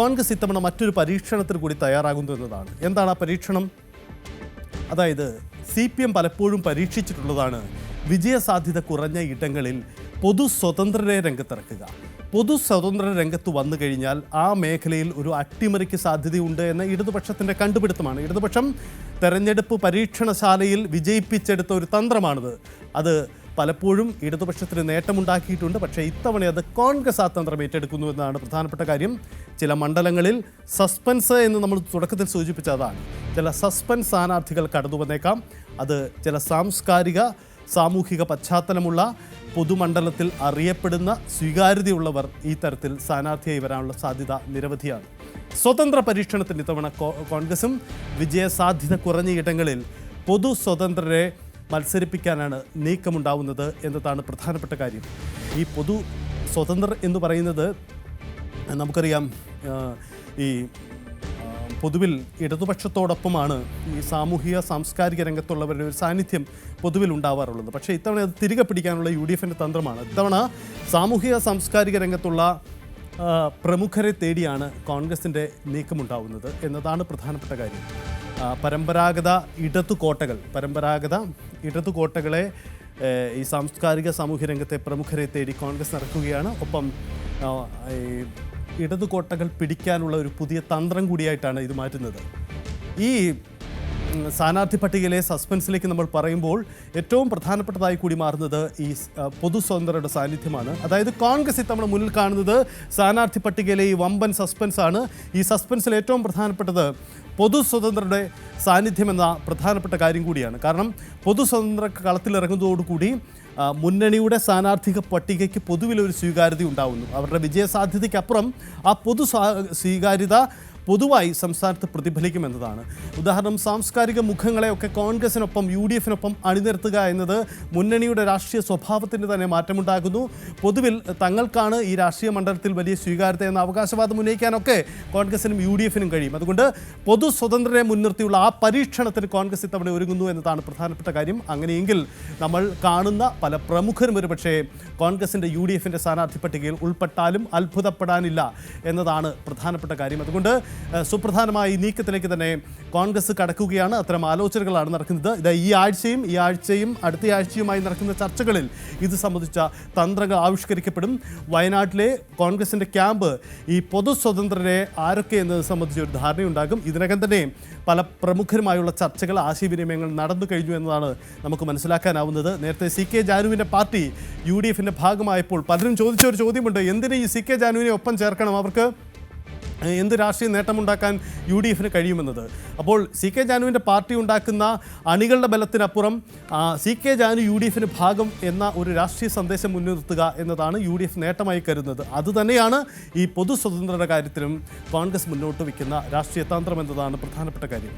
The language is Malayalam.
കോൺഗ്രസ് ഇത്തവണ മറ്റൊരു പരീക്ഷണത്തിന് കൂടി തയ്യാറാകുന്നു എന്നതാണ്. എന്താണ് ആ പരീക്ഷണം? അതായത് CPM പലപ്പോഴും പരീക്ഷിച്ചിട്ടുള്ളതാണ് വിജയസാധ്യത കുറഞ്ഞ ഇടങ്ങളിൽ പൊതു സ്വതന്ത്രരെ രംഗത്തിറക്കുക. പൊതു സ്വതന്ത്ര രംഗത്ത് വന്നു കഴിഞ്ഞാൽ ആ മേഖലയിൽ ഒരു അട്ടിമറിക്ക് സാധ്യതയുണ്ട് എന്ന ഇടതുപക്ഷത്തിൻ്റെ കണ്ടുപിടുത്തമാണ്. ഇടതുപക്ഷം തെരഞ്ഞെടുപ്പ് പരീക്ഷണശാലയിൽ വിജയിപ്പിച്ചെടുത്ത ഒരു തന്ത്രമാണിത്. അത് പലപ്പോഴും ഇടതുപക്ഷത്തിന് നേട്ടമുണ്ടാക്കിയിട്ടുണ്ട്. പക്ഷേ ഇത്തവണ അത് കോൺഗ്രസ് ആ തന്ത്രം ഏറ്റെടുക്കുന്നു എന്നതാണ് പ്രധാനപ്പെട്ട കാര്യം. ചില മണ്ഡലങ്ങളിൽ സസ്പെൻസ് എന്ന് നമ്മൾ തുടക്കത്തിൽ സൂചിപ്പിച്ചതാണ്. ചില സസ്പെൻസ് സ്ഥാനാർത്ഥികൾ കടന്നു വന്നേക്കാം. അത് ചില സാമൂഹിക പശ്ചാത്തലമുള്ള പൊതുമണ്ഡലത്തിൽ അറിയപ്പെടുന്ന സ്വീകാര്യതയുള്ളവർ ഈ തരത്തിൽ സ്ഥാനാർത്ഥിയായി വരാനുള്ള സാധ്യത നിരവധിയാണ്. സ്വതന്ത്ര പരീക്ഷണത്തിന് ഇത്തവണ കോൺഗ്രസും വിജയസാധ്യത കുറഞ്ഞ ഇടങ്ങളിൽ പൊതു സ്വതന്ത്രരെ മത്സരിപ്പിക്കാനാണ് നീക്കമുണ്ടാവുന്നത് എന്നതാണ് പ്രധാനപ്പെട്ട കാര്യം. ഈ പൊതു സ്വതന്ത്രർ എന്ന് പറയുന്നത് നമുക്കറിയാം, ഈ പൊതുവിൽ ഇടതുപക്ഷത്തോടൊപ്പമാണ് ഈ സാംസ്കാരിക രംഗത്തുള്ളവരുടെ ഒരു സാന്നിധ്യം പൊതുവിൽ ഉണ്ടാവാറുള്ളത്. പക്ഷേ ഇത്തവണ അത് തിരികെ പിടിക്കാനുള്ള UDFൻ്റെ തന്ത്രമാണ്. ഇത്തവണ സാംസ്കാരിക രംഗത്തുള്ള പ്രമുഖരെ തേടിയാണ് കോൺഗ്രസിൻ്റെ നീക്കമുണ്ടാവുന്നത് എന്നതാണ് പ്രധാനപ്പെട്ട കാര്യം. പരമ്പരാഗത ഇടതുകോട്ടകളെ ഈ സാമൂഹ്യ രംഗത്തെ പ്രമുഖരെ തേടി കോൺഗ്രസ് നടക്കുകയാണ്. ഒപ്പം ഇടതുകോട്ടകൾ പിടിക്കാനുള്ള ഒരു പുതിയ തന്ത്രം കൂടിയായിട്ടാണ് ഇത് മാറ്റുന്നത്. ഈ സ്ഥാനാർത്ഥി പട്ടികയിലെ സസ്പെൻസിലേക്ക് നമ്മൾ പറയുമ്പോൾ ഏറ്റവും പ്രധാനപ്പെട്ടതായി കൂടി മാറുന്നത് ഈ പൊതു സ്വതന്ത്രരുടെ സാന്നിധ്യമാണ്. അതായത് കോൺഗ്രസ് ഇത്തവണ മുന്നിൽ കാണുന്നത് സ്ഥാനാർത്ഥി പട്ടികയിലെ ഈ വമ്പൻ സസ്പെൻസാണ്. ഈ സസ്പെൻസിൽ ഏറ്റവും പ്രധാനപ്പെട്ടത് പൊതു സ്വതന്ത്രരുടെ സാന്നിധ്യം എന്ന പ്രധാനപ്പെട്ട കാര്യം കൂടിയാണ്. കാരണം പൊതു സ്വതന്ത്ര കളത്തിലിറങ്ങുന്നതോടുകൂടി മുന്നണിയുടെ സ്ഥാനാർത്ഥിക പട്ടികയ്ക്ക് പൊതുവിലൊരു സ്വീകാര്യത ഉണ്ടാവുന്നു. അവരുടെ വിജയസാധ്യതയ്ക്കപ്പുറം ആ സ്വീകാര്യത പൊതുവായി സംസ്ഥാനത്ത് പ്രതിഫലിക്കുമെന്നതാണ്. ഉദാഹരണം, സാംസ്കാരിക മുഖങ്ങളെയൊക്കെ കോൺഗ്രസിനൊപ്പം UDFിനൊപ്പം അണിനിരത്തുക എന്നത് മുന്നണിയുടെ രാഷ്ട്രീയ സ്വഭാവത്തിന് തന്നെ മാറ്റമുണ്ടാകുന്നു. പൊതുവിൽ തങ്ങൾക്കാണ് ഈ രാഷ്ട്രീയ മണ്ഡലത്തിൽ വലിയ സ്വീകാര്യത എന്ന അവകാശവാദം ഉന്നയിക്കാനൊക്കെ കോൺഗ്രസിനും UDFിനും കഴിയും. അതുകൊണ്ട് പൊതു സ്വതന്ത്രരെ മുൻനിർത്തിയുള്ള ആ പരീക്ഷണത്തിന് കോൺഗ്രസ് ഇത്തവണ ഒരുങ്ങുന്നു എന്നതാണ് പ്രധാനപ്പെട്ട കാര്യം. അങ്ങനെയെങ്കിൽ നമ്മൾ കാണുന്ന പല പ്രമുഖരും ഒരുപക്ഷേ കോൺഗ്രസിൻ്റെ UDFിൻ്റെ സ്ഥാനാർത്ഥി പട്ടികയിൽ ഉൾപ്പെട്ടാലും അത്ഭുതപ്പെടാനില്ല എന്നതാണ് പ്രധാനപ്പെട്ട കാര്യം. അതുകൊണ്ട് സുപ്രധാനമായ ഈ നീക്കത്തിലേക്ക് തന്നെ കോൺഗ്രസ് കടക്കുകയാണ്. അത്തരം ആലോചനകളാണ് നടക്കുന്നത്. ഇത് ഈ ആഴ്ചയും അടുത്ത ആഴ്ചയുമായി നടക്കുന്ന ചർച്ചകളിൽ ഇത് സംബന്ധിച്ച തന്ത്രങ്ങൾ ആവിഷ്കരിക്കപ്പെടും. വയനാട്ടിലെ കോൺഗ്രസിൻ്റെ ക്യാമ്പ് ഈ പൊതു സ്വതന്ത്രരെ ആരൊക്കെ എന്നത് സംബന്ധിച്ച് ഒരു ധാരണയുണ്ടാകും. ഇതിനകം തന്നെ പല പ്രമുഖരുമായുള്ള ചർച്ചകൾ, ആശയവിനിമയങ്ങൾ നടന്നു കഴിഞ്ഞു എന്നതാണ് നമുക്ക് മനസ്സിലാക്കാനാവുന്നത്. നേരത്തെ CK ജാനുവിൻ്റെ പാർട്ടി UDFിൻ്റെ ഭാഗമായപ്പോൾ പലരും ചോദിച്ച ഒരു ചോദ്യമുണ്ട്: എന്തിന് ഈ CK ജാനുവിനെ ഒപ്പം ചേർക്കണം? അവർക്ക് എന്ത് രാഷ്ട്രീയ നേട്ടമുണ്ടാക്കാൻ UDFിന് കഴിയുമെന്നത്. അപ്പോൾ CK ജാനുവിൻ്റെ പാർട്ടി ഉണ്ടാക്കുന്ന അണികളുടെ ബലത്തിനപ്പുറം CK ജാനു UDFിന് ഭാഗം എന്ന ഒരു രാഷ്ട്രീയ സന്ദേശം മുൻനിർത്തുക എന്നതാണ് UDF നേട്ടമായി കരുതുന്നത്. അതുതന്നെയാണ് ഈ പൊതു സ്വതന്ത്രരുടെ കാര്യത്തിലും കോൺഗ്രസ് മുന്നോട്ട് വയ്ക്കുന്ന രാഷ്ട്രീയ തന്ത്രം എന്നതാണ് പ്രധാനപ്പെട്ട കാര്യം.